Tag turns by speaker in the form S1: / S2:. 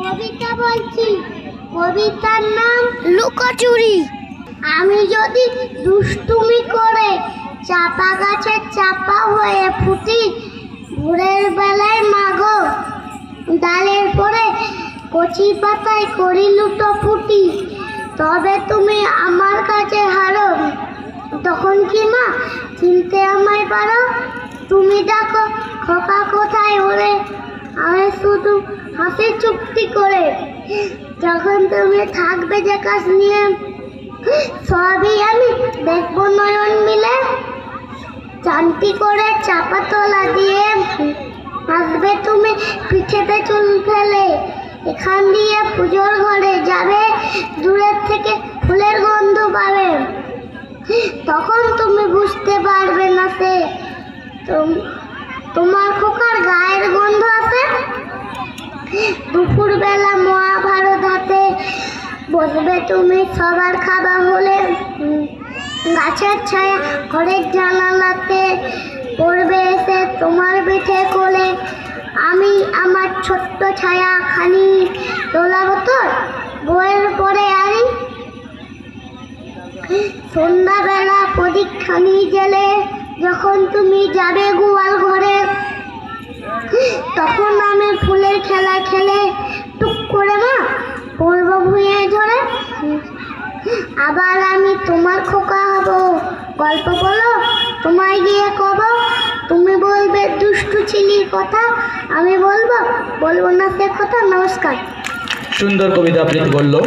S1: কবিতা বলছি, কবিতার নাম লুকোচুরি। আমি যদি দুষ্টুমি করে চাপা গাছে চাপা হয়ে ফুটি, ভোরের বেলায় মাগো ডালের পরে কচি পাতায় করি লুটোপুটি, তবে তুমি আমার কাছে হারো। তখন কি মা চিনতে আমায় পারো? তুমি ডাকো খোকা কোথায় ওরে, আমি শুধু হাসি চুক্তি করে। যখন তুমি থাকবে যে কাজ নিয়ে, সবই আমি দেখবো নয়ন মিলে। চান্তি করে চাপা তলা দিয়ে আসবে তুমি পিঠেতে চুল ফেলে। এখান দিয়ে পুজোর ঘরে যাবে, দূরের থেকে ফুলের গন্ধ পাবে। তখন তুমি বুঝতে পারবে না সে তোমার খোকার গায়ের গন্ধ আছে। দুপুর বেলা মহাভারত হাতে বসবে তুমি সবার খাবার হলে, গাছের ছায়া ঘরের জানালাতে পড়বে এসে তোমার পিঠে কোলে। আমি আমার ছোট্ট ছায়া খানি তোলাবো তোর বইয়ের পরে আনি। সন্ধ্যাবেলা প্রদীপখানি জেলে যখন তুমি যাবে গোয়াল ঘরে, তখন আমি ফুলের খেলা খেলে টুক করে মা পড়বো ভুঁয়ে ধরে। আবার আমি তোমার খোকা হব, গল্প বলো তোমায় গিয়ে কব। তুমি বলবে দুষ্টু ছিলির কথা, আমি বলবো না সে কথা। নমস্কার।
S2: সুন্দর কবিতা আবৃত্তি করলো।